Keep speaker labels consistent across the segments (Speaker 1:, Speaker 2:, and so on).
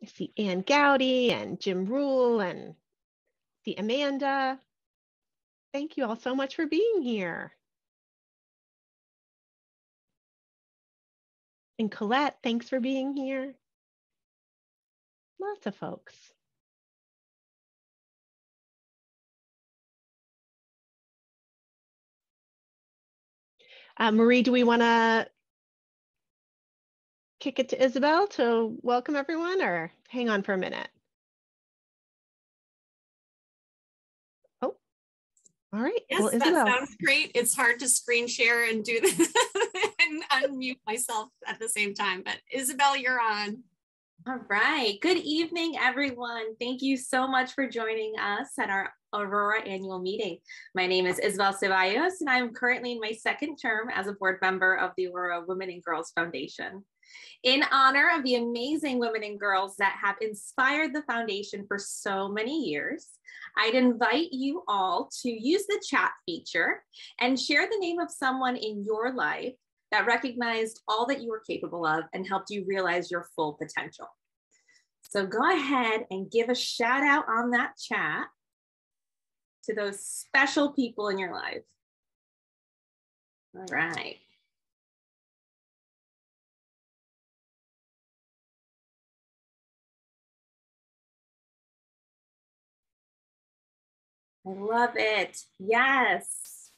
Speaker 1: I see Ann Gowdy and Jim Rule and see Amanda. Thank you all so much for being here. And Colette, thanks for being here. Lots of folks. Marie, do we want to kick it to Isabel to welcome everyone, or hang on for a minute? Oh, all right.
Speaker 2: Yes,
Speaker 1: well, Isabel.
Speaker 2: That sounds great. It's hard to screen share and do this and unmute myself at the same time, but Isabel, you're on.
Speaker 3: All right. Good evening, everyone. Thank you so much for joining us at our Aurora annual meeting. My name is Isabel Ceballos, and I'm currently in my second term as a board member of the Aurora Women and Girls Foundation. In honor of the amazing women and girls that have inspired the foundation for so many years, I'd invite you all to use the chat feature and share the name of someone in your life that recognized all that you were capable of and helped you realize your full potential. So go ahead and give a shout out on that chat to those special people in your life. All right. I love it. Yes.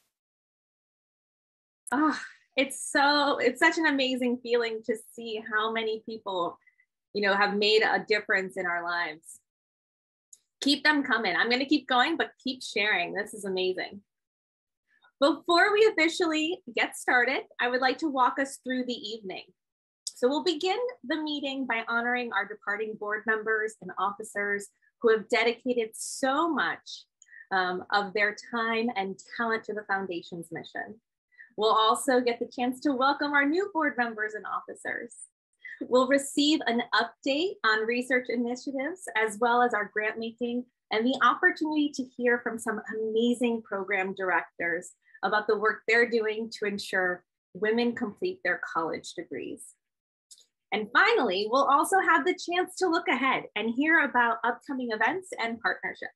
Speaker 3: Oh, it's such an amazing feeling to see how many people, have made a difference in our lives. Keep them coming. I'm going to keep going, but keep sharing. This is amazing. Before we officially get started, I would like to walk us through the evening. So we'll begin the meeting by honoring our departing board members and officers who have dedicated so much of their time and talent to the foundation's mission. We'll also get the chance to welcome our new board members and officers. We'll receive an update on research initiatives, as well as our grant making, and the opportunity to hear from some amazing program directors about the work they're doing to ensure women complete their college degrees. And finally, we'll also have the chance to look ahead and hear about upcoming events and partnerships.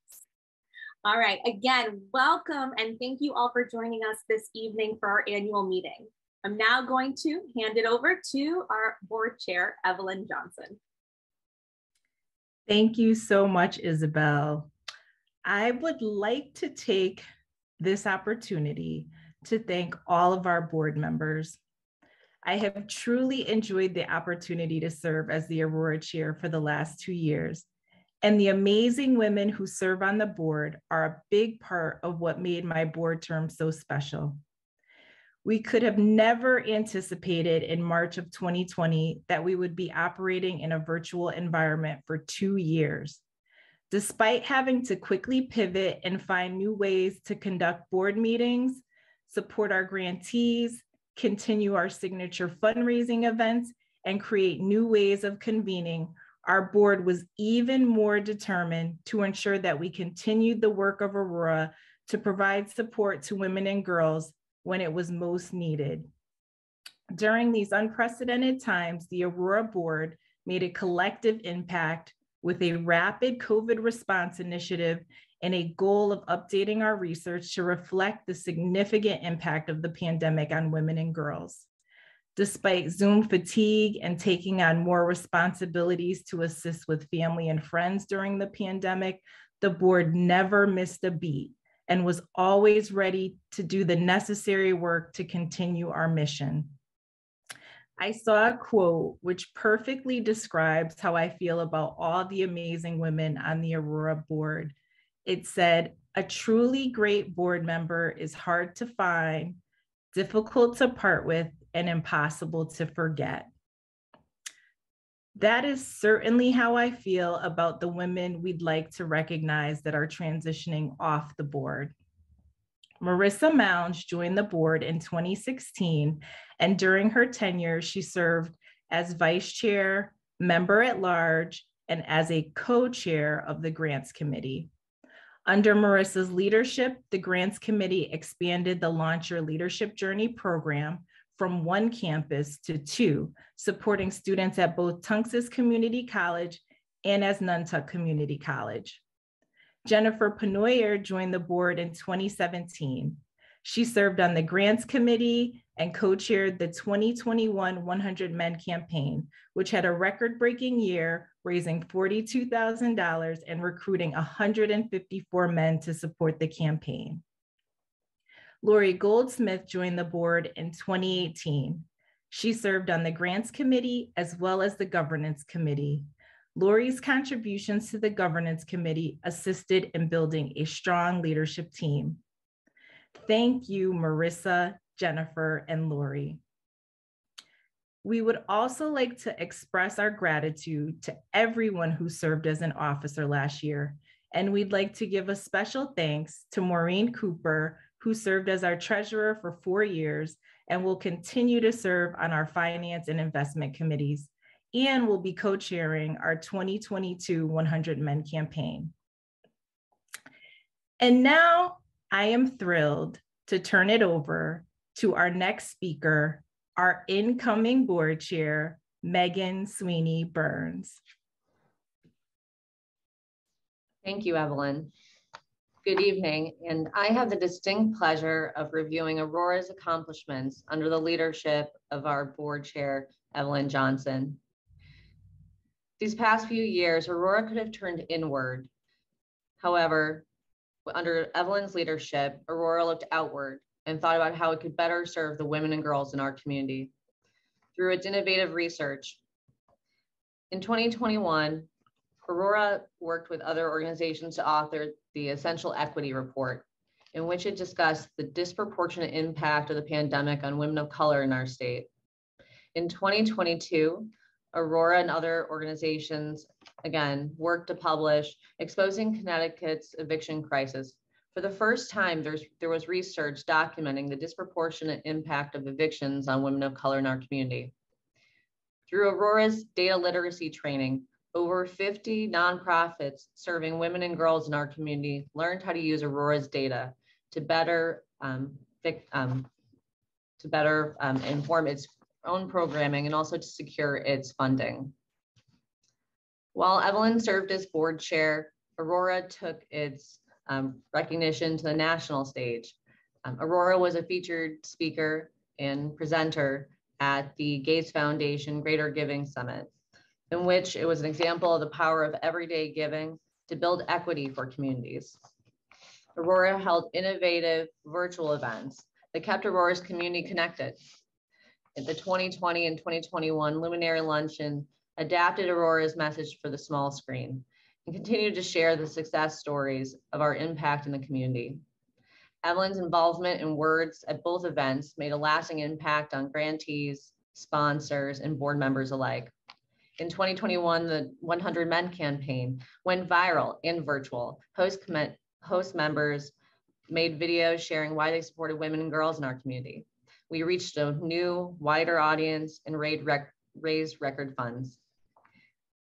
Speaker 3: All right, again, welcome and thank you all for joining us this evening for our annual meeting. I'm now going to hand it over to our board chair, Evelyn Johnson.
Speaker 4: Thank you so much, Isabel. I would like to take this opportunity to thank all of our board members. I have truly enjoyed the opportunity to serve as the Aurora chair for the last 2 years. And the amazing women who serve on the board are a big part of what made my board term so special. We could have never anticipated in March of 2020 that we would be operating in a virtual environment for 2 years. Despite having to quickly pivot and find new ways to conduct board meetings, support our grantees, continue our signature fundraising events, and create new ways of convening, our board was even more determined to ensure that we continued the work of Aurora to provide support to women and girls when it was most needed. During these unprecedented times, the Aurora board made a collective impact with a rapid COVID response initiative and a goal of updating our research to reflect the significant impact of the pandemic on women and girls. Despite Zoom fatigue and taking on more responsibilities to assist with family and friends during the pandemic, the board never missed a beat and was always ready to do the necessary work to continue our mission. I saw a quote which perfectly describes how I feel about all the amazing women on the Aurora board. It said, "A truly great board member is hard to find, difficult to part with, and impossible to forget." That is certainly how I feel about the women we'd like to recognize that are transitioning off the board. Marissa Mounds joined the board in 2016, and during her tenure, she served as vice chair, member at large, and as a co-chair of the grants committee. Under Marissa's leadership, the grants committee expanded the Launch Your Leadership Journey program from 1 campus to 2, supporting students at both Tunxas Community College and as Nantucket Community College. Jennifer Penoyer joined the board in 2017. She served on the Grants Committee and co-chaired the 2021 100 Men campaign, which had a record-breaking year, raising $42,000 and recruiting 154 men to support the campaign. Lori Goldsmith joined the board in 2018. She served on the Grants Committee as well as the Governance Committee. Lori's contributions to the Governance Committee assisted in building a strong leadership team. Thank you, Marissa, Jennifer, and Lori. We would also like to express our gratitude to everyone who served as an officer last year, and we'd like to give a special thanks to Maureen Cooper, who served as our treasurer for 4 years and will continue to serve on our finance and investment committees, and will be co-chairing our 2022 100 Men campaign. And now I am thrilled to turn it over to our next speaker, our incoming board chair, Meghan Sweeney Burns.
Speaker 5: Thank you, Evelyn. Good evening, and I have the distinct pleasure of reviewing Aurora's accomplishments under the leadership of our board chair, Evelyn Johnson. These past few years, Aurora could have turned inward. However, under Evelyn's leadership, Aurora looked outward and thought about how it could better serve the women and girls in our community. Through its innovative research, in 2021, Aurora worked with other organizations to author the Essential Equity Report, in which it discussed the disproportionate impact of the pandemic on women of color in our state. In 2022, Aurora and other organizations, again, worked to publish Exposing Connecticut's Eviction Crisis. For the first time, there was research documenting the disproportionate impact of evictions on women of color in our community. Through Aurora's data literacy training, over 50 nonprofits serving women and girls in our community learned how to use Aurora's data to better inform its own programming and also to secure its funding. While Evelyn served as board chair, Aurora took its recognition to the national stage. Aurora was a featured speaker and presenter at the Gates Foundation Greater Giving Summit, in which it was an example of the power of everyday giving to build equity for communities. Aurora held innovative virtual events that kept Aurora's community connected. At the 2020 and 2021 Luminary Luncheon adapted Aurora's message for the small screen and continued to share the success stories of our impact in the community. Evelyn's involvement in words at both events made a lasting impact on grantees, sponsors, and board members alike. In 2021, the 100 Men campaign went viral and virtual. Host members made videos sharing why they supported women and girls in our community. We reached a new, wider audience and raised record funds.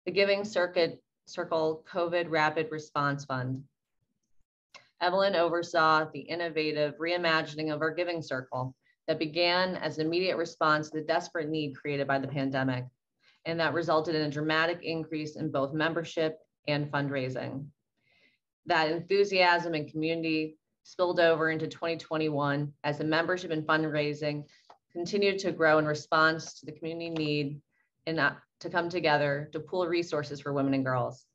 Speaker 5: The Giving Circle COVID Rapid Response Fund. Evelyn oversaw the innovative reimagining of our Giving Circle that began as an immediate response to the desperate need created by the pandemic, and that resulted in a dramatic increase in both membership and fundraising. That enthusiasm and community spilled over into 2021 as the membership and fundraising continued to grow in response to the community need and to come together to pool resources for women and girls.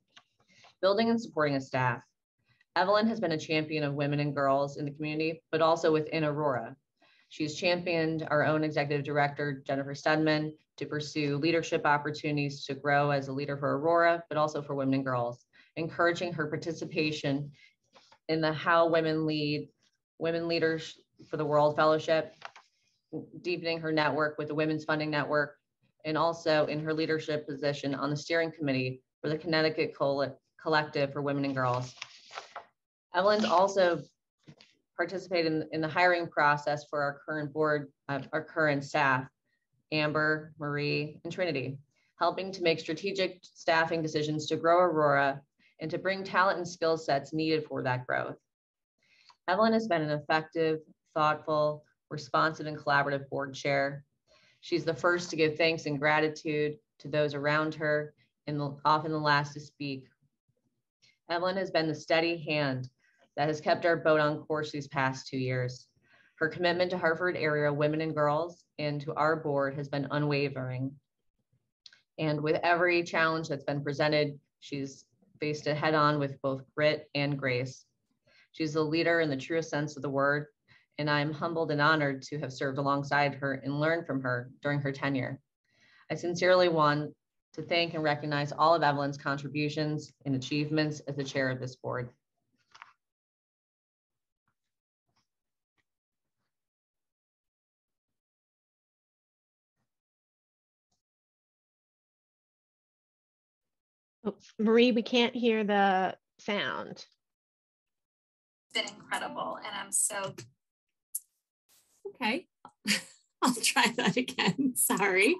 Speaker 5: Building and supporting a staff. Evelyn has been a champion of women and girls in the community, but also within Aurora. She's championed our own executive director, Jennifer Steadman, to pursue leadership opportunities to grow as a leader for Aurora, but also for women and girls, encouraging her participation in the How Women Lead, Women Leaders for the World Fellowship, deepening her network with the Women's Funding Network, and also in her leadership position on the steering committee for the Connecticut Collective for Women and Girls. Evelyn's also participated in the hiring process for our current board, our current staff, Amber, Marie, and Trinity, helping to make strategic staffing decisions to grow Aurora and to bring talent and skill sets needed for that growth. Evelyn has been an effective, thoughtful, responsive, and collaborative board chair. She's the first to give thanks and gratitude to those around her and often the last to speak. Evelyn has been the steady hand that has kept our boat on course these past 2 years. Her commitment to Hartford area women and girls and to our board has been unwavering. And with every challenge that's been presented, she's faced it head on with both grit and grace. She's a leader in the truest sense of the word, and I'm humbled and honored to have served alongside her and learned from her during her tenure. I sincerely want to thank and recognize all of Evelyn's contributions and achievements as the chair of this board.
Speaker 1: Oh, Marie, we can't hear the sound.
Speaker 2: It's been incredible, and I'm so okay. I'll try that again. Sorry.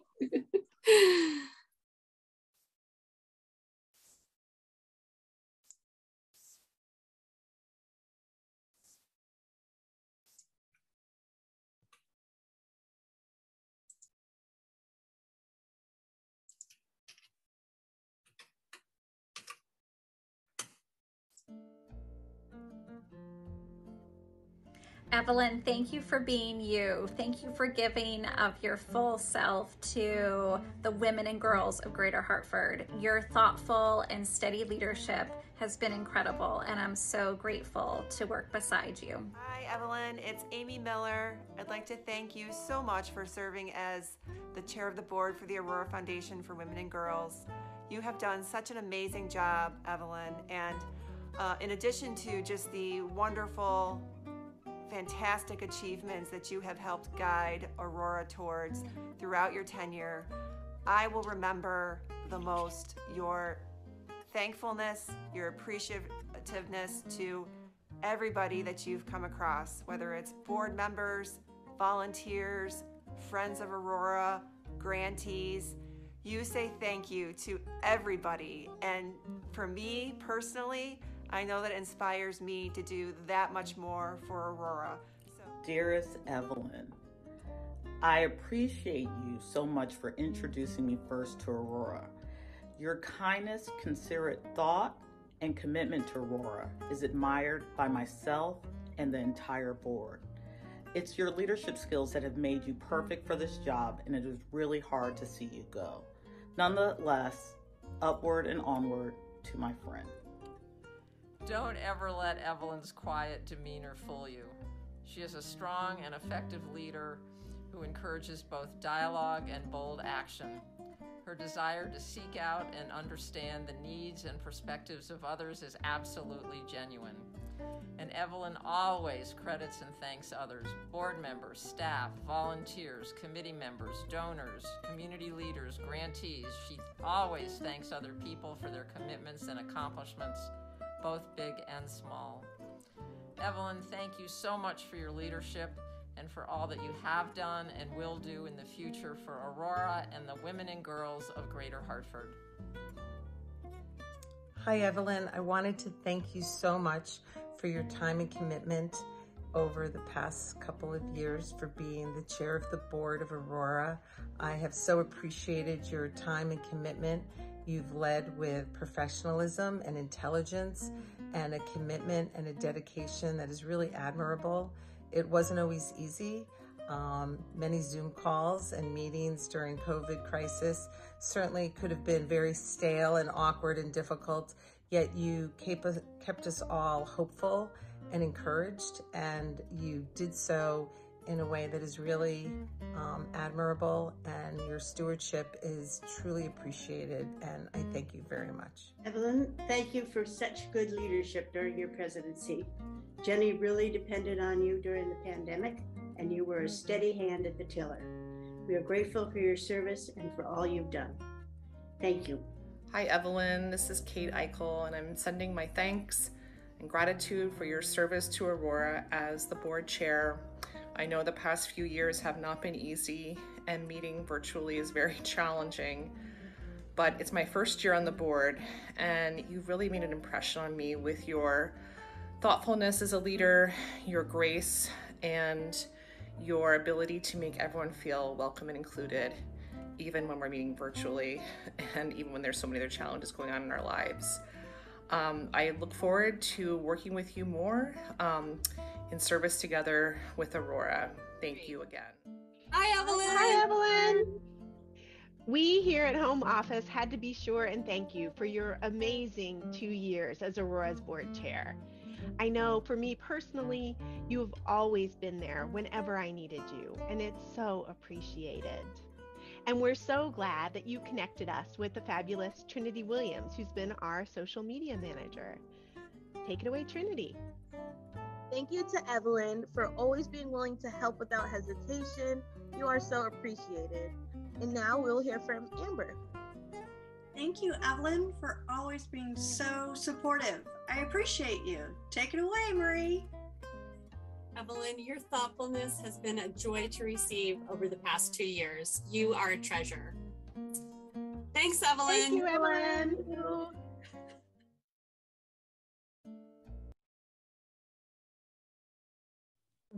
Speaker 6: Evelyn, thank you for being you. Thank you for giving of your full self to the women and girls of Greater Hartford. Your thoughtful and steady leadership has been incredible, and I'm so grateful to work beside you.
Speaker 7: Hi, Evelyn. It's Amy Miller. I'd like to thank you so much for serving as the chair of the board for the Aurora Foundation for Women and Girls. You have done such an amazing job, Evelyn, and in addition to just the wonderful, fantastic achievements that you have helped guide Aurora towards throughout your tenure, I will remember the most your thankfulness, your appreciativeness to everybody that you've come across, whether it's board members, volunteers, friends of Aurora, grantees. You say thank you to everybody, and for me personally, I know that inspires me to do that much more for Aurora.
Speaker 8: Dearest Evelyn, I appreciate you so much for introducing me first to Aurora. Your kindness, considerate thought, and commitment to Aurora is admired by myself and the entire board. It's your leadership skills that have made you perfect for this job, and it is really hard to see you go. Nonetheless, upward and onward to my friend.
Speaker 9: Don't ever let Evelyn's quiet demeanor fool you. She is a strong and effective leader who encourages both dialogue and bold action. Her desire to seek out and understand the needs and perspectives of others is absolutely genuine. And Evelyn always credits and thanks others, board members, staff, volunteers, committee members, donors, community leaders, grantees. She always thanks other people for their commitments and accomplishments, both big and small. Evelyn, thank you so much for your leadership and for all that you have done and will do in the future for Aurora and the women and girls of Greater Hartford.
Speaker 10: Hi, Evelyn. I wanted to thank you so much for your time and commitment over the past couple of years for being the chair of the board of Aurora. I have so appreciated your time and commitment. You've led with professionalism and intelligence and a commitment and a dedication that is really admirable. It wasn't always easy. Many Zoom calls and meetings during COVID crisis certainly could have been very stale and awkward and difficult, yet you kept us all hopeful and encouraged, and you did so in a way that is really admirable, and your stewardship is truly appreciated, and I thank you very much.
Speaker 11: Evelyn, thank you for such good leadership during your presidency. Jenny really depended on you during the pandemic, and you were a steady hand at the tiller. We are grateful for your service and for all you've done. Thank you.
Speaker 12: Hi, Evelyn. This is Kate Eichel, and I'm sending my thanks and gratitude for your service to Aurora as the board chair. I know the past few years have not been easy, and meeting virtually is very challenging, but it's my first year on the board, and you've really made an impression on me with your thoughtfulness as a leader, your grace, and your ability to make everyone feel welcome and included, even when we're meeting virtually and even when there's so many other challenges going on in our lives. I look forward to working with you more in service together with Aurora. Thank you again.
Speaker 2: Hi, Evelyn.
Speaker 1: Hi, Evelyn. We here at Home Office had to be sure and thank you for your amazing 2 years as Aurora's board chair. I know for me personally, you have always been there whenever I needed you, and it's so appreciated. And we're so glad that you connected us with the fabulous Trinity Williams, who's been our social media manager. Take it away, Trinity.
Speaker 13: Thank you to Evelyn for always being willing to help without hesitation. You are so appreciated. And now we'll hear from Amber.
Speaker 14: Thank you, Evelyn, for always being so supportive. I appreciate you. Take it away, Marie.
Speaker 2: Evelyn, your thoughtfulness has been a joy to receive over the past 2 years. You are a treasure. Thanks, Evelyn.
Speaker 1: Thank you, Evelyn.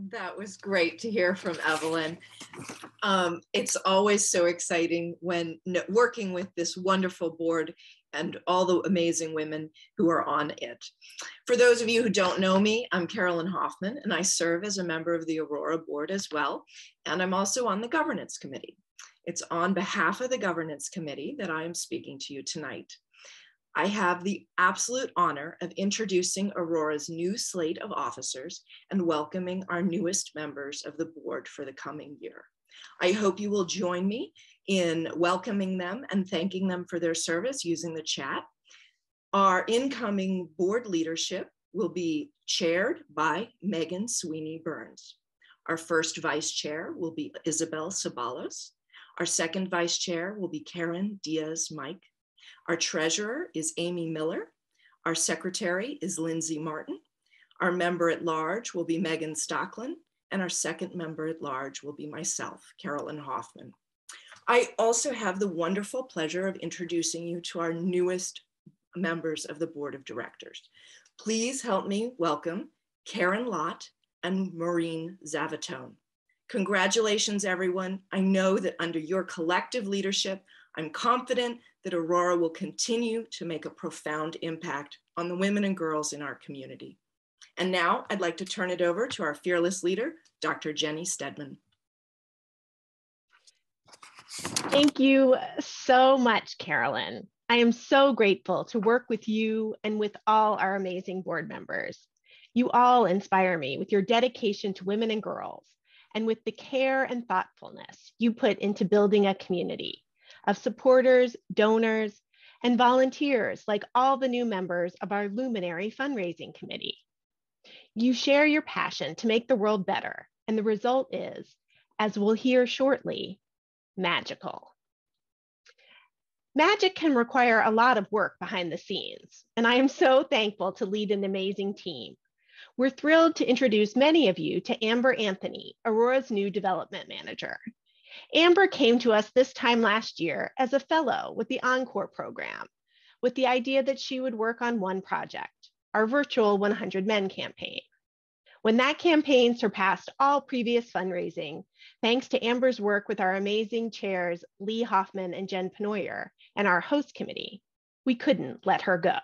Speaker 15: That was great to hear from Evelyn. It's always so exciting when working with this wonderful board and all the amazing women who are on it. For those of you who don't know me, I'm Carolyn Hoffman, and I serve as a member of the Aurora board as well. And I'm also on the governance committee. It's on behalf of the governance committee that I am speaking to you tonight. I have the absolute honor of introducing Aurora's new slate of officers and welcoming our newest members of the board for the coming year. I hope you will join me in welcoming them and thanking them for their service using the chat. Our incoming board leadership will be chaired by Meghan Sweeney Burns. Our first vice chair will be Isabel Ceballos. Our second vice chair will be Karen Diaz-Mike. Our treasurer is Amy Miller. Our secretary is Lindsay Martin. Our member at large will be Megan Stocklin. And our second member at large will be myself, Carolyn Hoffman. I also have the wonderful pleasure of introducing you to our newest members of the board of directors. Please help me welcome Karen Lott and Maureen Zavatone. Congratulations, everyone. I know that under your collective leadership, I'm confident that Aurora will continue to make a profound impact on the women and girls in our community. And now I'd like to turn it over to our fearless leader, Dr. Jenny Steadman.
Speaker 1: Thank you so much, Carolyn. I am so grateful to work with you and with all our amazing board members. You all inspire me with your dedication to women and girls and with the care and thoughtfulness you put into building a community of supporters, donors, and volunteers like all the new members of our Luminary Fundraising Committee. You share your passion to make the world better, and the result is, as we'll hear shortly, magical. Magic can require a lot of work behind the scenes, and I am so thankful to lead an amazing team. We're thrilled to introduce many of you to Amber Anthony, Aurora's new development manager. Amber came to us this time last year as a fellow with the Encore program, with the idea that she would work on one project, our virtual 100 Men campaign. When that campaign surpassed all previous fundraising, thanks to Amber's work with our amazing chairs, Lee Hoffman and Jen Penoyer, and our host committee, we couldn't let her go.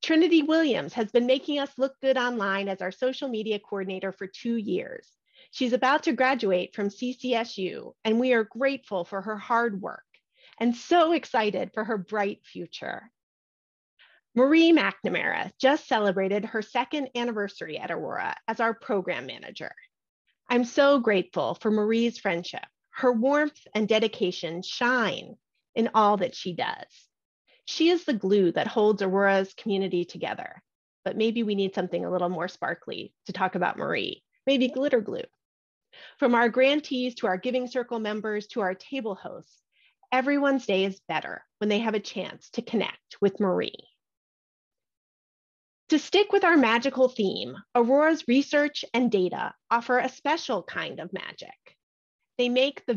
Speaker 1: Trinity Williams has been making us look good online as our social media coordinator for 2 years. She's about to graduate from CCSU, and we are grateful for her hard work and so excited for her bright future. Marie McNamara just celebrated her 2nd anniversary at Aurora as our program manager. I'm so grateful for Marie's friendship. Her warmth and dedication shine in all that she does. She is the glue that holds Aurora's community together, but maybe we need something a little more sparkly to talk about Marie, maybe glitter glue. From our grantees to our Giving Circle members to our table hosts, everyone's day is better when they have a chance to connect with Marie. To stick with our magical theme, Aurora's research and data offer a special kind of magic. They make the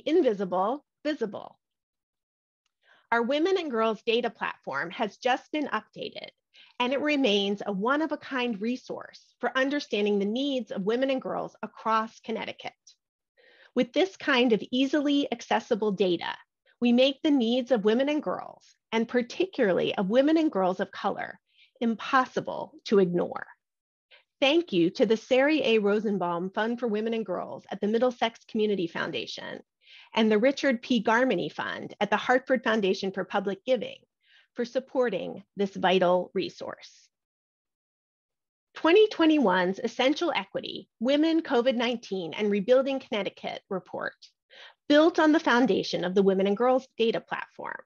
Speaker 1: invisible visible. Our Women and Girls data platform has just been updated, and it remains a one-of-a-kind resource for understanding the needs of women and girls across Connecticut. With this kind of easily accessible data, we make the needs of women and girls, and particularly of women and girls of color, impossible to ignore. Thank you to the Sari A. Rosenbaum Fund for Women and Girls at the Middlesex Community Foundation and the Richard P. Garmany Fund at the Hartford Foundation for Public Giving for supporting this vital resource. 2021's Essential Equity, Women, COVID-19, and Rebuilding Connecticut report built on the foundation of the Women and Girls Data Platform.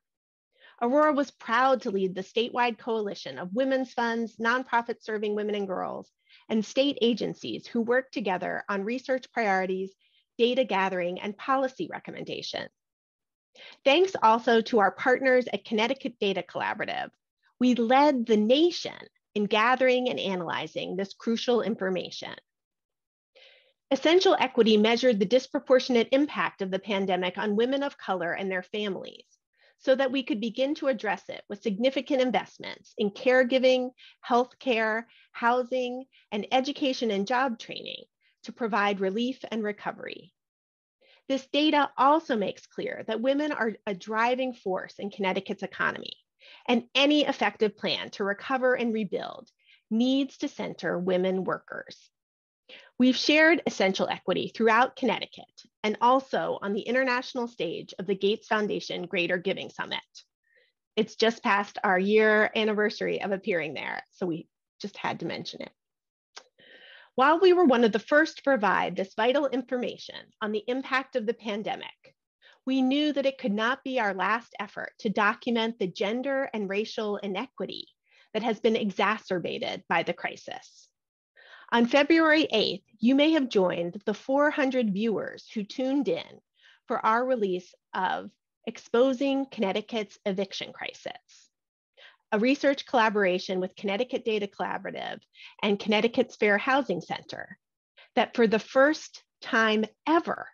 Speaker 1: Aurora was proud to lead the statewide coalition of women's funds, nonprofits serving women and girls, and state agencies who work together on research priorities, data gathering, and policy recommendations. Thanks also to our partners at Connecticut Data Collaborative, we led the nation in gathering and analyzing this crucial information. Essential Equity measured the disproportionate impact of the pandemic on women of color and their families, so that we could begin to address it with significant investments in caregiving, healthcare, housing, and education and job training to provide relief and recovery. This data also makes clear that women are a driving force in Connecticut's economy, and any effective plan to recover and rebuild needs to center women workers. We've shared Essential Equity throughout Connecticut and also on the international stage of the Gates Foundation Greater Giving Summit. It's just past our year anniversary of appearing there, so we just had to mention it. While we were one of the first to provide this vital information on the impact of the pandemic, we knew that it could not be our last effort to document the gender and racial inequity that has been exacerbated by the crisis. On February 8th, you may have joined the 400 viewers who tuned in for our release of Exposing Connecticut's Eviction Crisis, a research collaboration with Connecticut Data Collaborative and Connecticut's Fair Housing Center that for the first time ever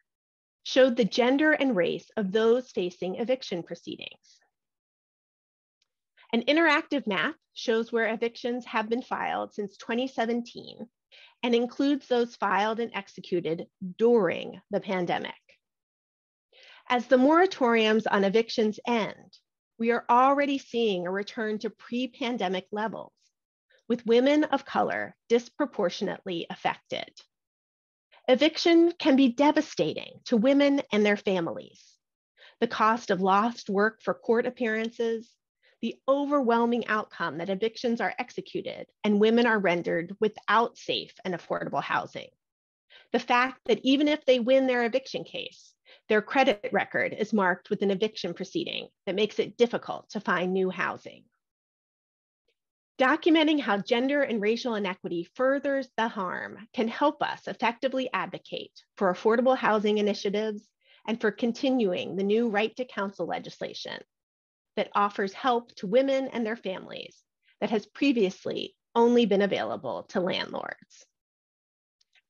Speaker 1: showed the gender and race of those facing eviction proceedings. An interactive map shows where evictions have been filed since 2017 and includes those filed and executed during the pandemic. As the moratoriums on evictions end, we are already seeing a return to pre-pandemic levels, with women of color disproportionately affected. Eviction can be devastating to women and their families. The cost of lost work for court appearances, the overwhelming outcome that evictions are executed and women are rendered without safe and affordable housing. The fact that even if they win their eviction case, their credit record is marked with an eviction proceeding that makes it difficult to find new housing. Documenting how gender and racial inequity furthers the harm can help us effectively advocate for affordable housing initiatives and for continuing the new right to counsel legislation that offers help to women and their families that has previously only been available to landlords.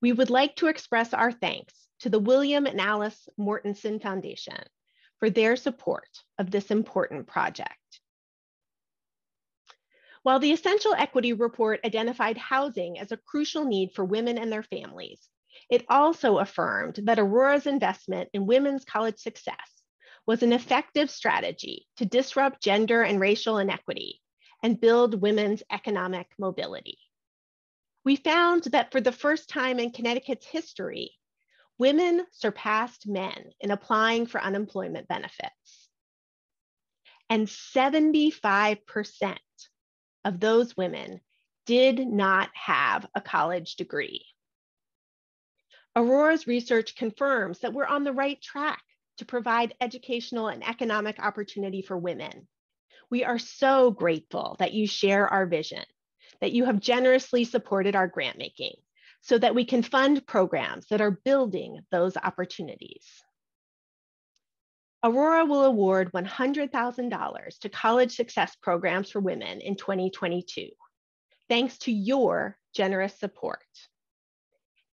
Speaker 1: We would like to express our thanks to the William and Alice Mortensen Foundation for their support of this important project. While the Essential Equity Report identified housing as a crucial need for women and their families, it also affirmed that Aurora's investment in women's college success was an effective strategy to disrupt gender and racial inequity and build women's economic mobility. We found that for the first time in Connecticut's history, women surpassed men in applying for unemployment benefits. And 75% of those women did not have a college degree. Aurora's research confirms that we're on the right track to provide educational and economic opportunity for women. We are so grateful that you share our vision, that you have generously supported our grant making so that we can fund programs that are building those opportunities. Aurora will award $100,000 to college success programs for women in 2022, thanks to your generous support,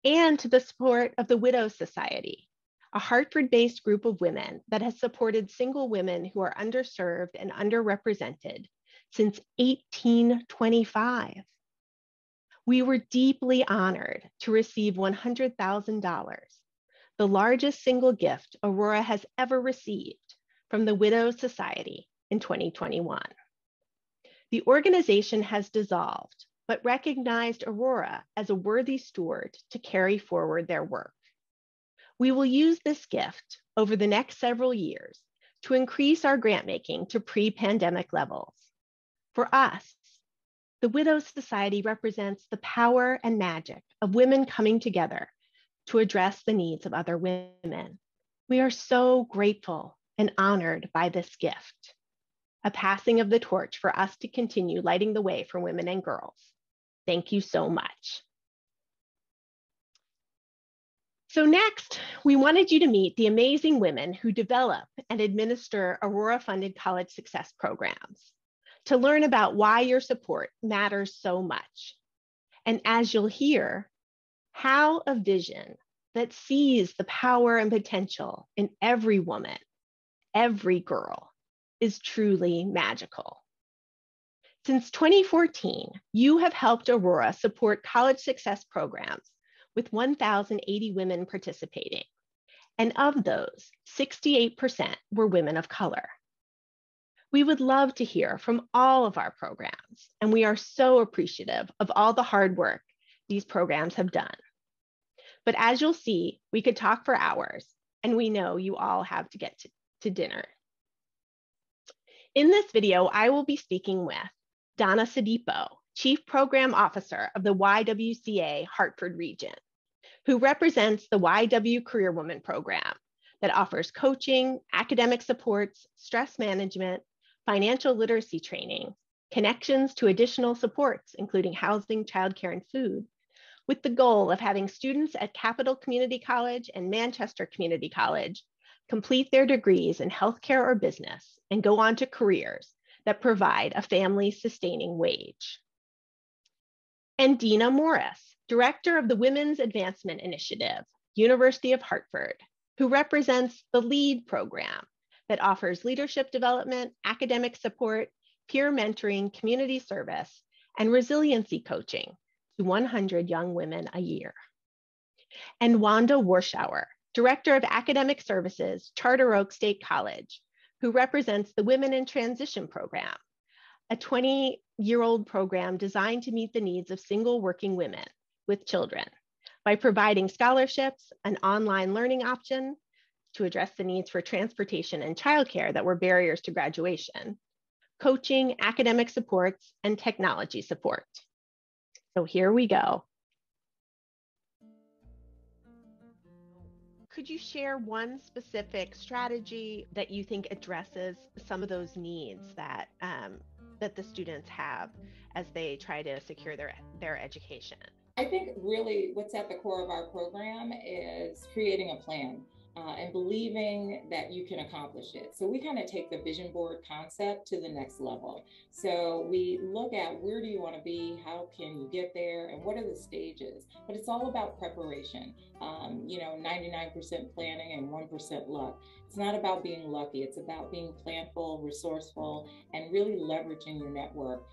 Speaker 1: and to the support of the Widows Society, a Hartford-based group of women that has supported single women who are underserved and underrepresented since 1825. We were deeply honored to receive $100,000, the largest single gift Aurora has ever received from the Widows Society in 2021. The organization has dissolved, but recognized Aurora as a worthy steward to carry forward their work. We will use this gift over the next several years to increase our grant making to pre-pandemic levels. For us, the Widows Society represents the power and magic of women coming together to address the needs of other women. We are so grateful and honored by this gift, a passing of the torch for us to continue lighting the way for women and girls. Thank you so much. So next, we wanted you to meet the amazing women who develop and administer Aurora-funded college success programs, to learn about why your support matters so much. And as you'll hear, how a vision that sees the power and potential in every woman, every girl, is truly magical. Since 2014, you have helped Aurora support college success programs with 1,080 women participating. And of those, 68% were women of color. We would love to hear from all of our programs, and we are so appreciative of all the hard work these programs have done. But as you'll see, we could talk for hours, and we know you all have to get to dinner. In this video, I will be speaking with Donna Sadipo, Chief Program Officer of the YWCA Hartford region, who represents the YW Career Woman program that offers coaching, academic supports, stress management, financial literacy training, connections to additional supports, including housing, childcare, and food, with the goal of having students at Capital Community College and Manchester Community College complete their degrees in healthcare or business and go on to careers that provide a family-sustaining wage. And Dina Morris, Director of the Women's Advancement Initiative, University of Hartford, who represents the LEAD program that offers leadership development, academic support, peer mentoring, community service, and resiliency coaching to 100 young women a year. And Wanda Warschauer, Director of Academic Services, Charter Oak State College, who represents the Women in Transition program, a 20-year-old program designed to meet the needs of single working women with children by providing scholarships, an online learning option to address the needs for transportation and childcare that were barriers to graduation, coaching, academic supports, and technology support. So here we go. Could you share one specific strategy that you think addresses some of those needs that that the students have as they try to secure their education?
Speaker 16: I think really what's at the core of our program is creating a plan and believing that you can accomplish it. So we kind of take the vision board concept to the next level. So we look at where do you want to be, how can you get there, and what are the stages? But it's all about preparation. 99% planning and 1% luck. It's not about being lucky. It's about being planful, resourceful, and really leveraging your network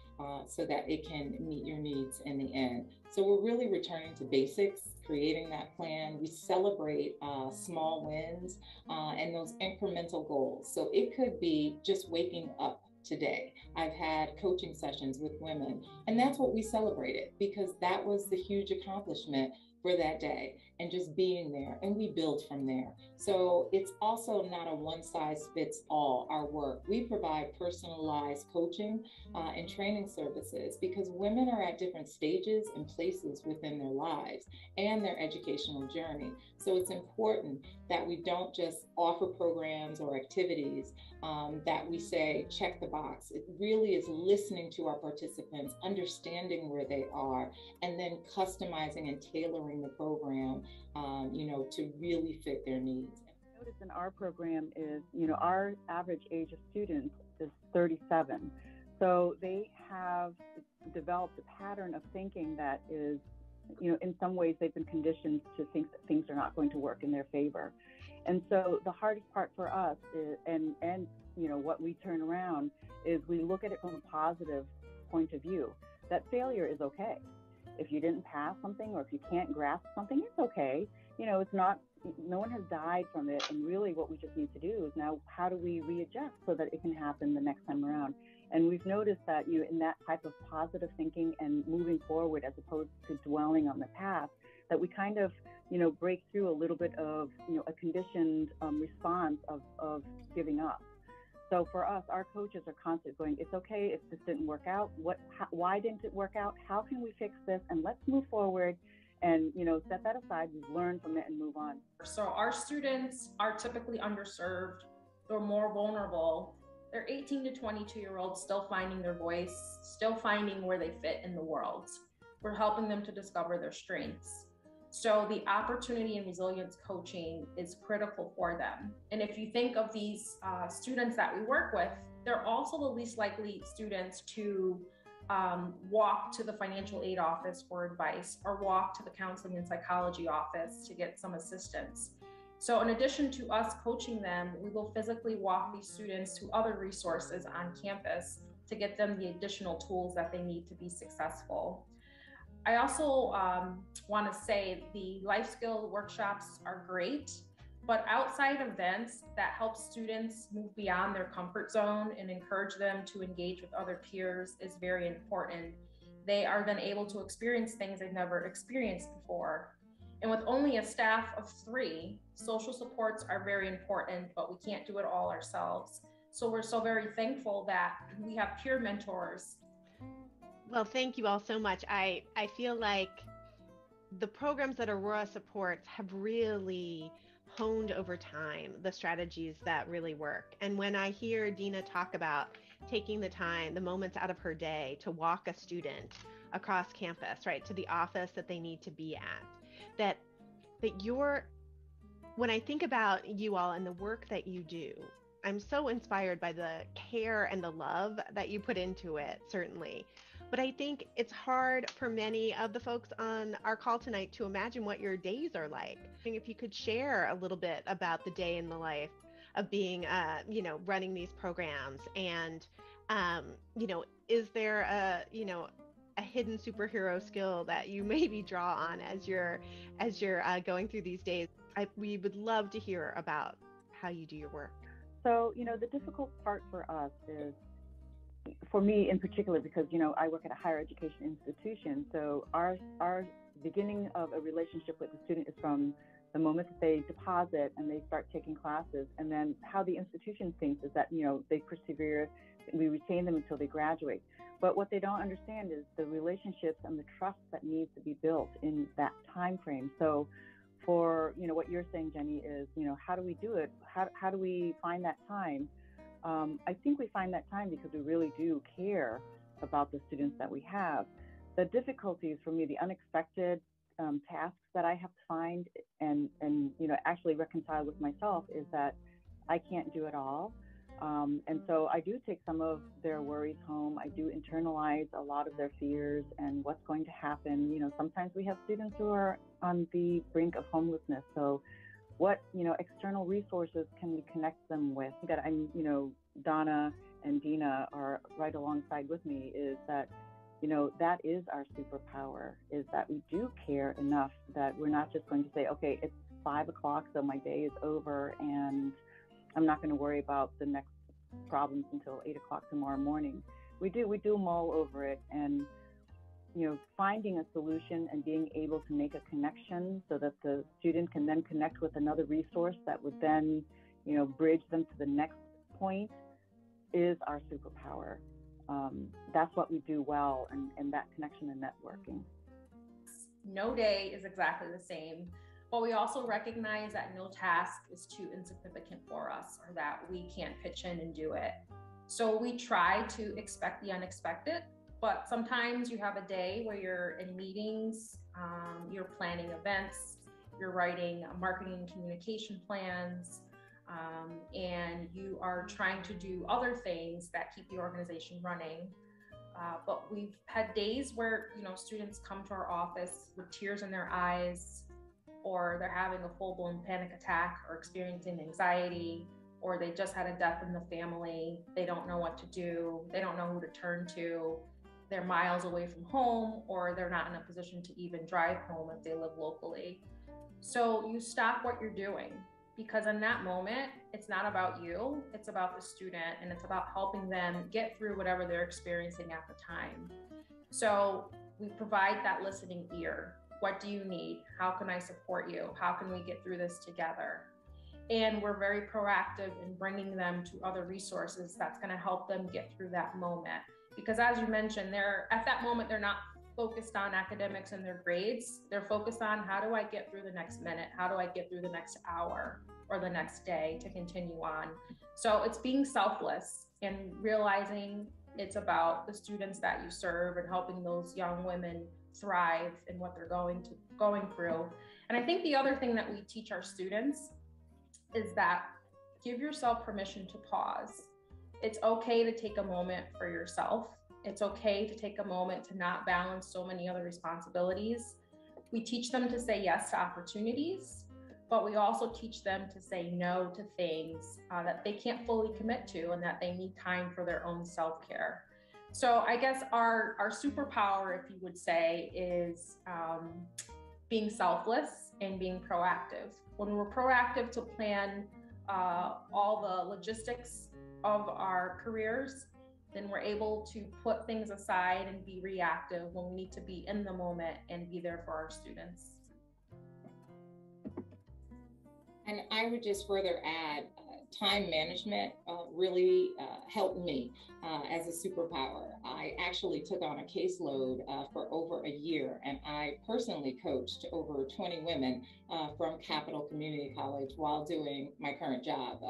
Speaker 16: so that it can meet your needs in the end. So we're really returning to basics, creating that plan. We celebrate small wins and those incremental goals. So it could be just waking up today. I've had coaching sessions with women, and that's what we celebrated because that was the huge accomplishment for that day and just being there, and we build from there. So it's also not a one size fits all, our work. We provide personalized coaching and training services because women are at different stages and places within their lives and their educational journey. So it's important that we don't just offer programs or activities that we say, check the box. It really is listening to our participants, understanding where they are, and then customizing and tailoring the program, to really fit their needs.
Speaker 17: Notice in our program is, our average age of students is 37. So they have developed a pattern of thinking that is, in some ways they've been conditioned to think that things are not going to work in their favor. And so the hardest part for us is, and you know, what we turn around is we look at it from a positive point of view, that failure is okay. If you didn't pass something or if you can't grasp something, it's okay. You know, it's not, no one has died from it. And really what we just need to do is now, how do we readjust so that it can happen the next time around? And we've noticed that in that type of positive thinking and moving forward as opposed to dwelling on the past, that we kind of, break through a little bit of, a conditioned response of giving up. So for us, our coaches are constantly going, it's okay if this didn't work out. Why didn't it work out? How can we fix this? And let's move forward and, set that aside, learn from it and move on.
Speaker 18: So our students are typically underserved. They're more vulnerable. They're 18 to 22-year-olds still finding their voice, still finding where they fit in the world. We're helping them to discover their strengths. So the opportunity and resilience coaching is critical for them. And if you think of these students that we work with, they're also the least likely students to walk to the financial aid office for advice or walk to the counseling and psychology office to get some assistance. So in addition to us coaching them, we will physically walk these students to other resources on campus to get them the additional tools that they need to be successful. I also want to say the life skill workshops are great, but outside events that help students move beyond their comfort zone and encourage them to engage with other peers is very important. They are then able to experience things they've never experienced before. And with only a staff of 3, social supports are very important, but we can't do it all ourselves. So we're so very thankful that we have peer mentors.
Speaker 1: Well, thank you all so much. I feel like the programs that Aurora supports have really honed over time the strategies that really work. And when I hear Dina talk about taking the time, the moments out of her day to walk a student across campus, right, to the office that they need to be at, when I think about you all and the work that you do, I'm so inspired by the care and the love that you put into it, certainly. But I think it's hard for many of the folks on our call tonight to imagine what your days are like. If you could share a little bit about the day in the life of being, running these programs, and, is there a hidden superhero skill that you maybe draw on as you're going through these days? We would love to hear about how you do your work.
Speaker 17: So, the difficult part for us is, for me in particular, because, I work at a higher education institution. So our beginning of a relationship with the student is from the moment that they deposit and they start taking classes. And then how the institution thinks is that, they persevere, we retain them until they graduate. But what they don't understand is the relationships and the trust that needs to be built in that time frame. So for, what you're saying, Jenny, is, how do we do it? How do we find that time? I think we find that time because we really do care about the students that we have. The difficulties for me, the unexpected tasks that I have to find and actually reconcile with myself is that I can't do it all. And so I do take some of their worries home. I do internalize a lot of their fears and what's going to happen. Sometimes we have students who are on the brink of homelessness. So what, external resources can we connect them with? That I'm, Donna and Dina are right alongside with me is that, that is our superpower, is that we do care enough that we're not just going to say, okay, it's 5 o'clock, so my day is over and I'm not going to worry about the next problems until 8 o'clock tomorrow morning. We do mull over it and, finding a solution and being able to make a connection so that the student can then connect with another resource that would then, bridge them to the next point is our superpower. That's what we do well, and that connection and networking.
Speaker 18: No day is exactly the same, but we also recognize that no task is too insignificant for us or that we can't pitch in and do it. So we try to expect the unexpected. But sometimes you have a day where you're in meetings, you're planning events, you're writing marketing and communication plans, and you are trying to do other things that keep the organization running. But we've had days where, students come to our office with tears in their eyes, or they're having a full-blown panic attack or experiencing anxiety, or they just had a death in the family. They don't know what to do. They don't know who to turn to. They're miles away from home, or they're not in a position to even drive home if they live locally. So you stop what you're doing, because in that moment, it's not about you, it's about the student, and it's about helping them get through whatever they're experiencing at the time. So we provide that listening ear. What do you need? How can I support you? How can we get through this together? And we're very proactive in bringing them to other resources that's going to help them get through that moment. Because as you mentioned, at that moment, they're not focused on academics and their grades. They're focused on, how do I get through the next minute? How do I get through the next hour or the next day to continue on? So it's being selfless and realizing it's about the students that you serve and helping those young women thrive in what they're going through. And I think the other thing that we teach our students is that give yourself permission to pause. It's okay to take a moment for yourself. It's okay to take a moment to not balance so many other responsibilities. We teach them to say yes to opportunities, but we also teach them to say no to things that they can't fully commit to and that they need time for their own self-care. So I guess our superpower, if you would say, is being selfless and being proactive. When we're proactive to plan all the logistics of our careers, then we're able to put things aside and be reactive when we need to be in the moment and be there for our students.
Speaker 16: And I would just further add, time management really helped me as a superpower. I actually took on a caseload for over a year, and I personally coached over 20 women from Capital Community College while doing my current job,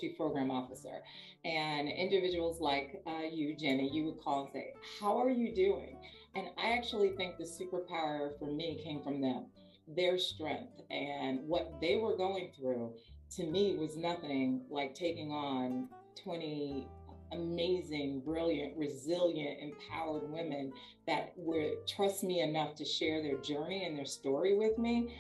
Speaker 16: Chief Program Officer. And individuals like you, Jenny, you would call and say, how are you doing? And I actually think the superpower for me came from them. Their strength and what they were going through, to me, was nothing like taking on 20 amazing, brilliant, resilient, empowered women that would trust me enough to share their journey and their story with me.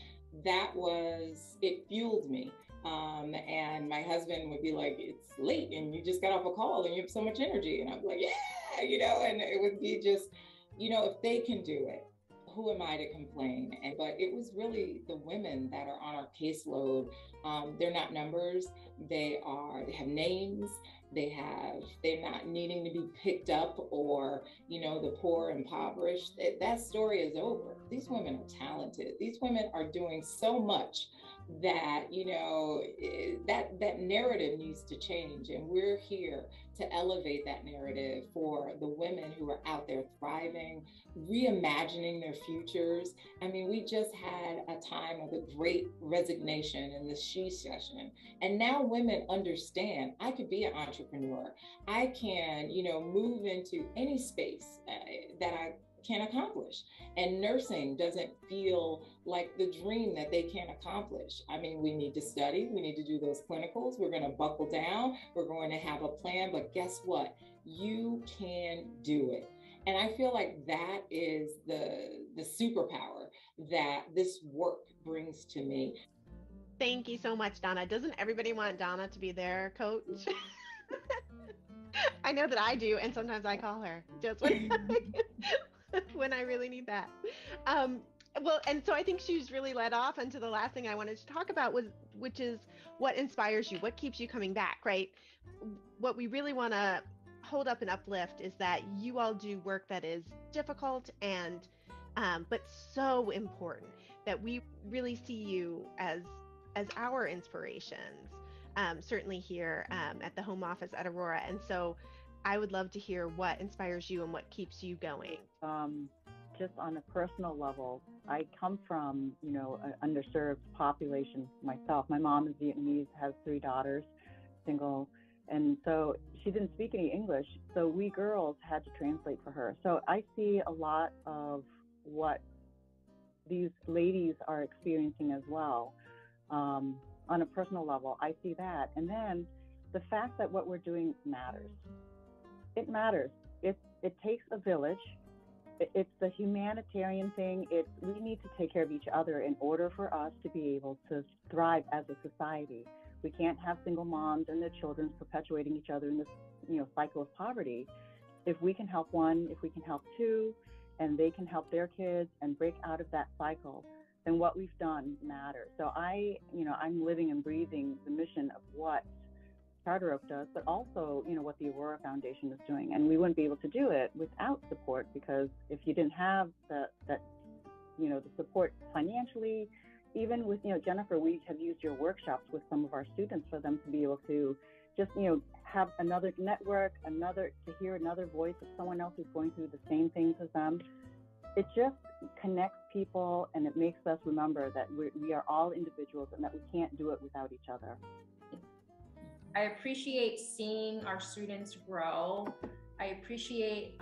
Speaker 16: It fueled me. And my husband would be like, it's late and you just got off a call and you have so much energy. And I'd be like, yeah, and it would be just, if they can do it, who am I to complain? But it was really the women that are on our caseload. They're not numbers. They have names. They're not needing to be picked up, or, the poor, impoverished. That story is over. These women are talented. These women are doing so much that, that narrative needs to change. And we're here to elevate that narrative for the women who are out there thriving, reimagining their futures. I mean, we just had a time of the great resignation in the She session. And now women understand, I could be an entrepreneur. I can, move into any space that I can accomplish. And nursing doesn't feel like the dream that they can't accomplish. I mean, we need to study, we need to do those clinicals, we're going to buckle down, we're going to have a plan, but guess what? You can do it. And I feel like that is the superpower that this work brings to me.
Speaker 1: Thank you so much, Donna. Doesn't everybody want Donna to be their coach? I know that I do, and sometimes I call her just when I really need that. Well, and so I think she's really led off into the last thing I wanted to talk about, which is what inspires you, what keeps you coming back, right? What we really want to hold up and uplift is that you all do work that is difficult and but so important, that we really see you as our inspirations, certainly here at the home office at Aurora. And so I would love to hear what inspires you and what keeps you going.
Speaker 17: Just on a personal level, I come from, an underserved population myself. My mom is Vietnamese, has 3 daughters, single. And so she didn't speak any English. So we girls had to translate for her. So I see a lot of what these ladies are experiencing as well. On a personal level, I see that. And then the fact that what we're doing matters. It matters. It takes a village it's the humanitarian thing. We need to take care of each other in order for us to be able to thrive as a society. We can't have single moms and their children perpetuating each other in this, cycle of poverty. If we can help one, if we can help two, and they can help their kids and break out of that cycle, then what we've done matters. So I'm living and breathing the mission of what Charter Oak does, but also, what the Aurora Foundation is doing. And we wouldn't be able to do it without support, because if you didn't have the support financially, even with, Jennifer, we have used your workshops with some of our students for them to be able to just, have another network, to hear another voice of someone else who's going through the same things as them. It just connects people, and it makes us remember that we are all individuals and that we can't do it without each other.
Speaker 18: I appreciate seeing our students grow. I appreciate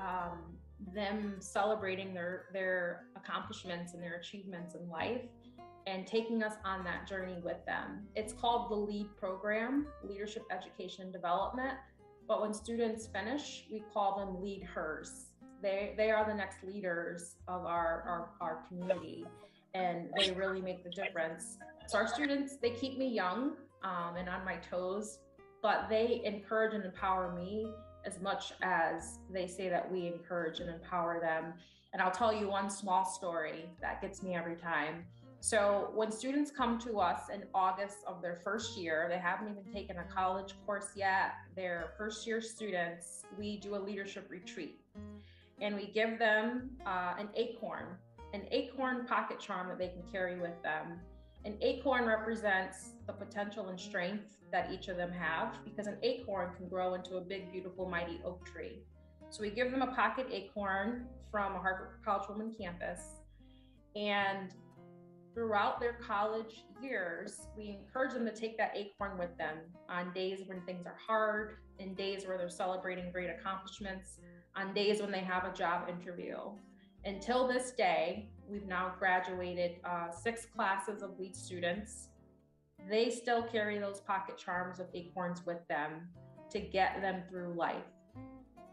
Speaker 18: them celebrating their accomplishments and their achievements in life and taking us on that journey with them. It's called the LEAD program, Leadership Education and Development. But when students finish, we call them lead hers. They are the next leaders of our community, and they really make the difference. So our students, they keep me young and on my toes, but they encourage and empower me as much as they say that we encourage and empower them. And I'll tell you one small story that gets me every time. So when students come to us in August of their first year, they haven't even taken a college course yet, they're first year students, we do a leadership retreat. And we give them an acorn pocket charm that they can carry with them. An acorn represents the potential and strength that each of them have, because an acorn can grow into a big, beautiful, mighty oak tree. So we give them a pocket acorn from a Harvard College Women campus. And throughout their college years, we encourage them to take that acorn with them on days when things are hard, in days where they're celebrating great accomplishments, on days when they have a job interview. Until this day, we've now graduated 6 classes of LEAD students. They still carry those pocket charms of acorns with them to get them through life.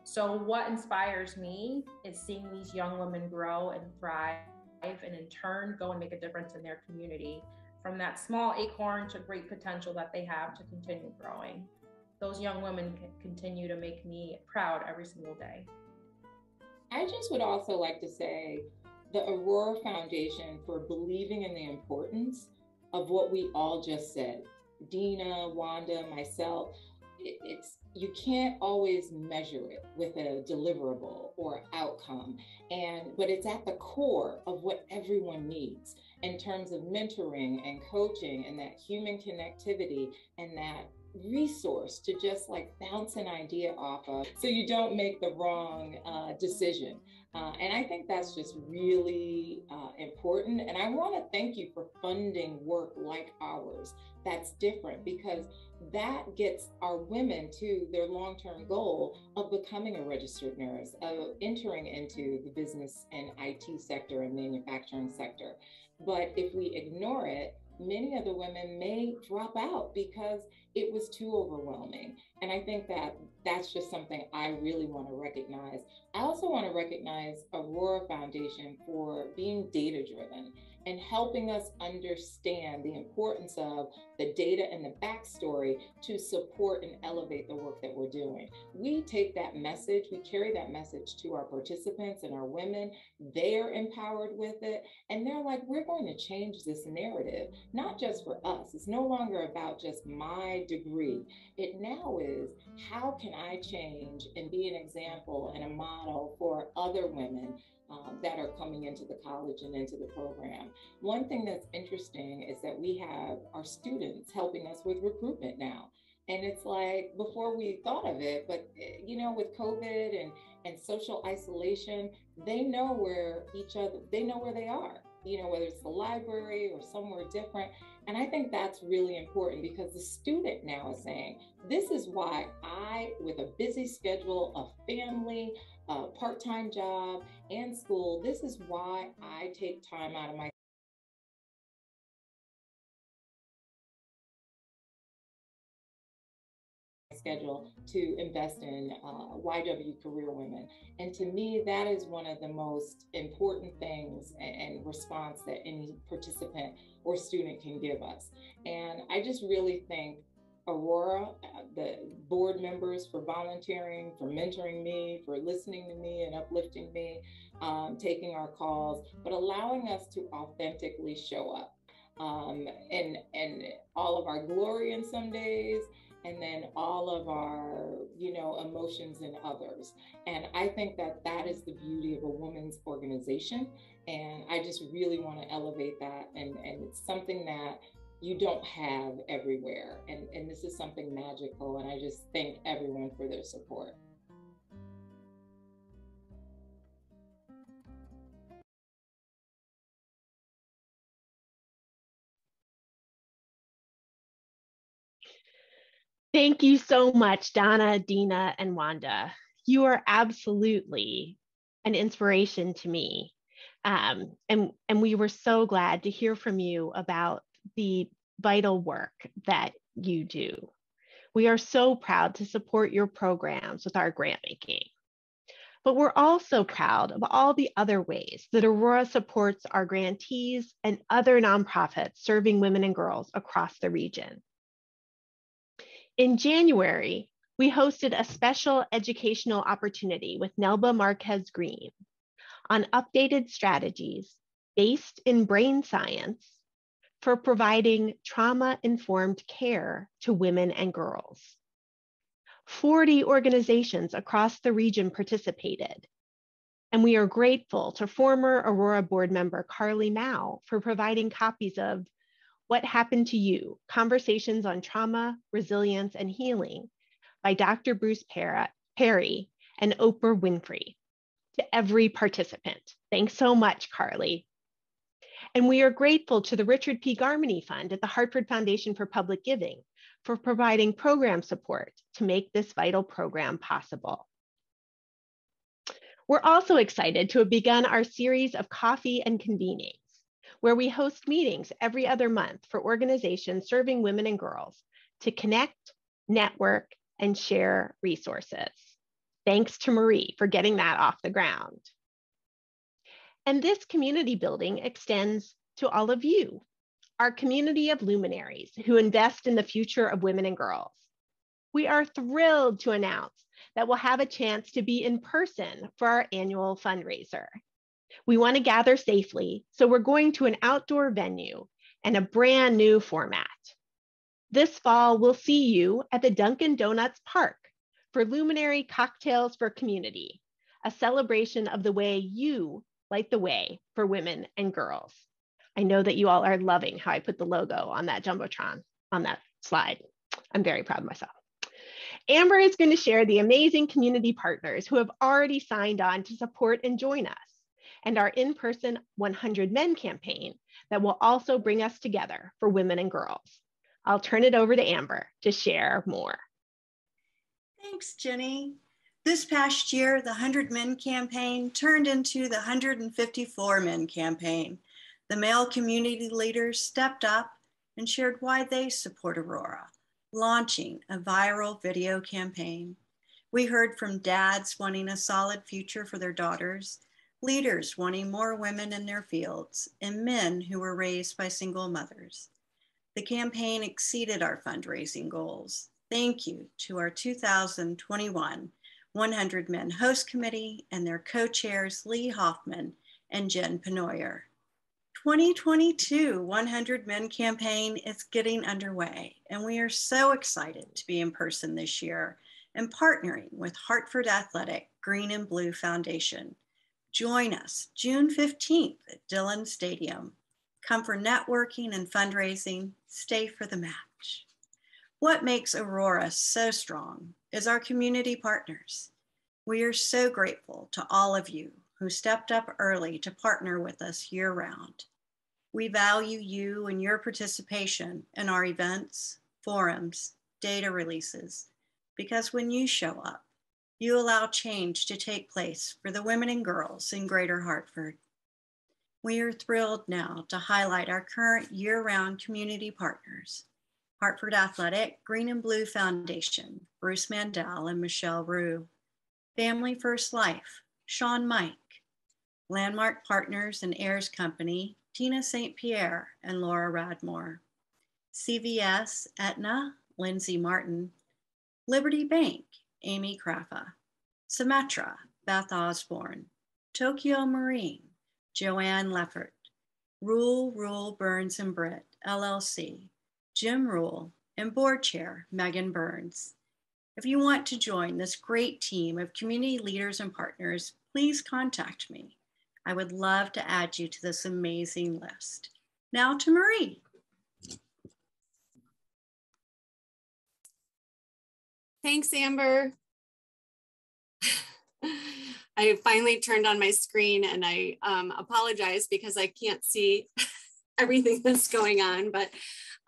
Speaker 18: So what inspires me is seeing these young women grow and thrive, and in turn go and make a difference in their community, from that small acorn to great potential that they have to continue growing. Those young women can continue to make me proud every single day.
Speaker 16: I just would also like to say the Aurora Foundation for believing in the importance of what we all just said. Dina, Wanda, myself, you can't always measure it with a deliverable or outcome, but it's at the core of what everyone needs in terms of mentoring and coaching and that human connectivity and that resource to just like bounce an idea off of so you don't make the wrong decision. And I think that's just really important. And I want to thank you for funding work like ours that's different, because that gets our women to their long-term goal of becoming a registered nurse, of entering into the business and IT sector and manufacturing sector. But if we ignore it, many of the women may drop out because it was too overwhelming. And I think that that's just something I really want to recognize. I also want to recognize Aurora Foundation for being data-driven and helping us understand the importance of the data and the backstory to support and elevate the work that we're doing. We take that message, we carry that message to our participants and our women. They're empowered with it. And they're like, we're going to change this narrative, not just for us. It's no longer about just my degree. It now is, how can I change and be an example and a model for other women that are coming into the college and into the program. One thing that's interesting is that we have our students helping us with recruitment now. And it's like, before we thought of it, but with COVID and social isolation, they know where they know where they are, whether it's the library or somewhere different. And I think that's really important, because the student now is saying, this is why I, with a busy schedule of family, part-time job and school, this is why I take time out of my schedule to invest in YW career women. And to me, that is one of the most important things and response that any participant or student can give us. And I just really thank Aurora, the board members, for volunteering, for mentoring me, for listening to me and uplifting me, taking our calls, but allowing us to authentically show up and all of our glory in some days, and then all of our, emotions in others. And I think that that is the beauty of a women's organization. And I just really want to elevate that. And it's something that you don't have everywhere. And this is something magical. And I just thank everyone for their support.
Speaker 1: Thank you so much, Donna, Dina, and Wanda. You are absolutely an inspiration to me. And we were so glad to hear from you about the vital work that you do. We are so proud to support your programs with our grant making. But we're also proud of all the other ways that Aurora supports our grantees and other nonprofits serving women and girls across the region. In January, we hosted a special educational opportunity with Nelba Marquez Green on updated strategies based in brain science for providing trauma-informed care to women and girls. 40 organizations across the region participated, and we are grateful to former Aurora board member Carly Mao for providing copies of What Happened to You? Conversations on Trauma, Resilience, and Healing by Dr. Bruce Perry and Oprah Winfrey to every participant. Thanks so much, Carly. And we are grateful to the Richard P. Garmany Fund at the Hartford Foundation for Public Giving for providing program support to make this vital program possible. We're also excited to have begun our series of coffee and convenings, where we host meetings every other month for organizations serving women and girls to connect, network, and share resources. Thanks to Marie for getting that off the ground. And this community building extends to all of you, our community of luminaries who invest in the future of women and girls. We are thrilled to announce that we'll have a chance to be in person for our annual fundraiser. We want to gather safely, so we're going to an outdoor venue and a brand new format. This fall, we'll see you at the Dunkin' Donuts Park for Luminary Cocktails for Community, a celebration of the way you light the way for women and girls. I know that you all are loving how I put the logo on that Jumbotron on that slide. I'm very proud of myself. Amber is going to share the amazing community partners who have already signed on to support and join us, and our in-person 100 Men campaign that will also bring us together for women and girls. I'll turn it over to Amber to share more.
Speaker 14: Thanks, Jenny. This past year, the 100 Men campaign turned into the 154 Men campaign. The male community leaders stepped up and shared why they support Aurora, launching a viral video campaign. We heard from dads wanting a solid future for their daughters, leaders wanting more women in their fields, and men who were raised by single mothers. The campaign exceeded our fundraising goals. Thank you to our 2021 100 Men Host Committee and their co-chairs Lee Hoffman and Jen Penoyer. 2022 100 Men campaign is getting underway, and we are so excited to be in person this year and partnering with Hartford Athletic Green and Blue Foundation. Join us June 15th at Dillon Stadium. Come for networking and fundraising, stay for the match. What makes Aurora so strong is our community partners. We are so grateful to all of you who stepped up early to partner with us year-round. We value you and your participation in our events, forums, data releases, because when you show up, you allow change to take place for the women and girls in Greater Hartford. We are thrilled now to highlight our current year-round community partners. Hartford Athletic, Green and Blue Foundation, Bruce Mandel and Michelle Rue. Family First Life, Sean Mike. Landmark Partners and Heirs Company, Tina St. Pierre and Laura Radmore. CVS, Aetna, Lindsay Martin. Liberty Bank, Amy Craffa. Symetra, Beth Osborne. Tokyo Marine, Joanne Leffert. Rule, Burns and Britt, LLC. Jim Rule, and Board Chair, Meghan Burns. If you want to join this great team of community leaders and partners, please contact me. I would love to add you to this amazing list. Now to Marie.
Speaker 2: Thanks, Amber. I finally turned on my screen, and I apologize because I can't see everything that's going on. But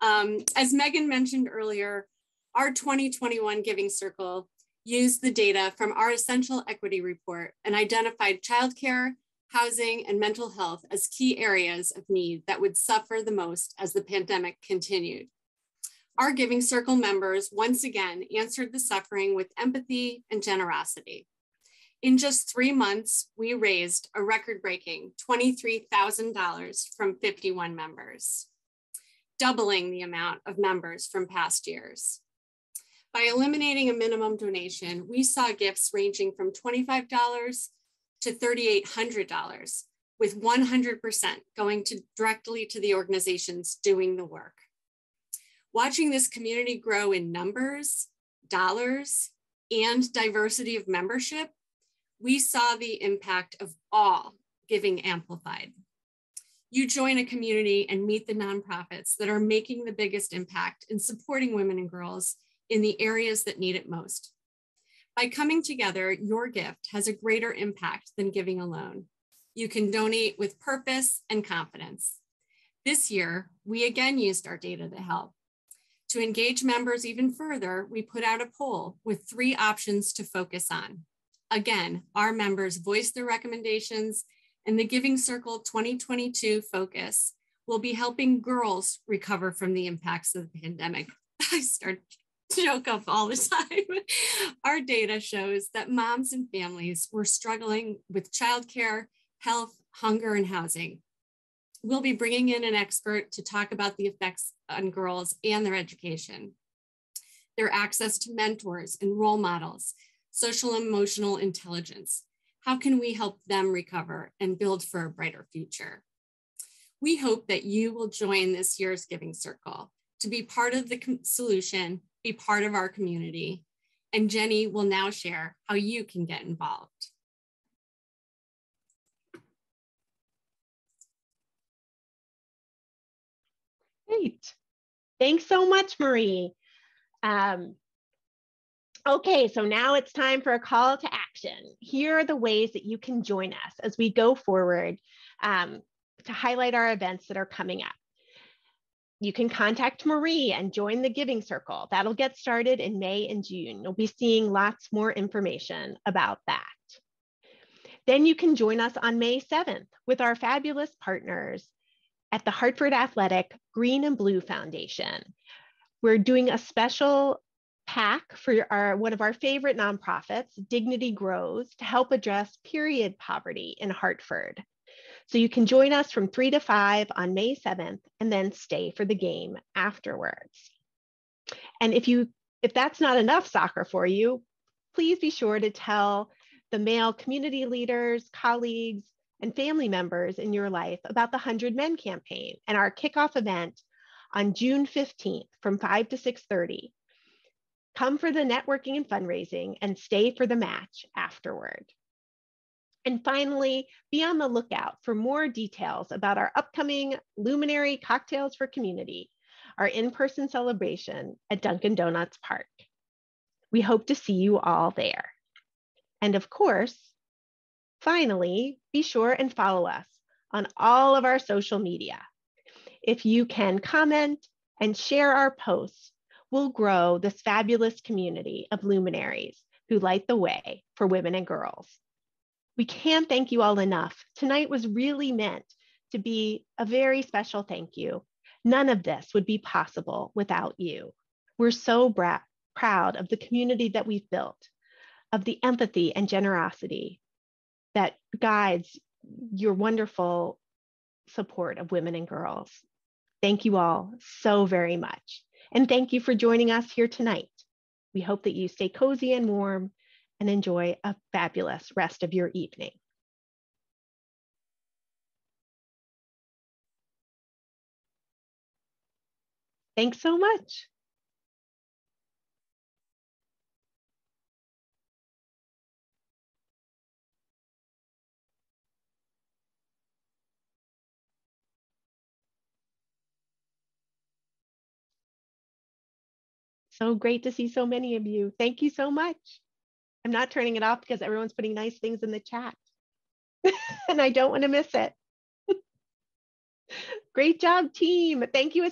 Speaker 2: as Meghan mentioned earlier, our 2021 Giving Circle used the data from our Essential Equity Report and identified childcare, housing, and mental health as key areas of need that would suffer the most as the pandemic continued. Our Giving Circle members once again answered the suffering with empathy and generosity. In just 3 months, we raised a record-breaking $23,000 from 51 members, doubling the amount of members from past years. By eliminating a minimum donation, we saw gifts ranging from $25 to $3,800, with 100% going directly to the organizations doing the work. Watching this community grow in numbers, dollars, and diversity of membership, we saw the impact of all giving amplified. You join a community and meet the nonprofits that are making the biggest impact in supporting women and girls in the areas that need it most. By coming together, your gift has a greater impact than giving alone. You can donate with purpose and confidence. This year, we again used our data to help. To engage members even further, we put out a poll with 3 options to focus on. Again, our members voiced their recommendations, and the Giving Circle 2022 focus will be helping girls recover from the impacts of the pandemic. I start to joke up all the time. Our data shows that moms and families were struggling with childcare, health, hunger, and housing. We'll be bringing in an expert to talk about the effects on girls and their education, their access to mentors and role models, social and emotional intelligence. How can we help them recover and build for a brighter future? We hope that you will join this year's Giving Circle to be part of the solution, be part of our community. And Jenny will now share how you can get involved.
Speaker 1: Great. Thanks so much, Marie. Okay, so now it's time for a call to action. Here are the ways that you can join us as we go forward to highlight our events that are coming up. You can contact Marie and join the Giving Circle. That'll get started in May and June. You'll be seeing lots more information about that. Then you can join us on May 7th with our fabulous partners at the Hartford Athletic Green and Blue Foundation. We're doing a special pack for one of our favorite nonprofits, Dignity Grows, to help address period poverty in Hartford. So you can join us from 3 to 5 on May 7th and then stay for the game afterwards. And if that's not enough soccer for you, please be sure to tell the male community leaders, colleagues, and family members in your life about the 100 Men campaign and our kickoff event on June 15th from 5 to 6:30. Come for the networking and fundraising and stay for the match afterward. And finally, be on the lookout for more details about our upcoming Luminary Cocktails for Community, our in-person celebration at Dunkin' Donuts Park. We hope to see you all there. And of course, finally, be sure and follow us on all of our social media. If you can comment and share our posts, we'll grow this fabulous community of luminaries who light the way for women and girls. We can't thank you all enough. Tonight was really meant to be a very special thank you None of this would be possible without you. We're so proud of the community that we've built, of the empathy and generosity that guides your wonderful support of women and girls. Thank you all so very much. And thank you for joining us here tonight. We hope that you stay cozy and warm and enjoy a fabulous rest of your evening. Thanks so much. So great to see so many of you. Thank you so much. I'm not turning it off because everyone's putting nice things in the chat and I don't want to miss it. Great job, team. Thank you.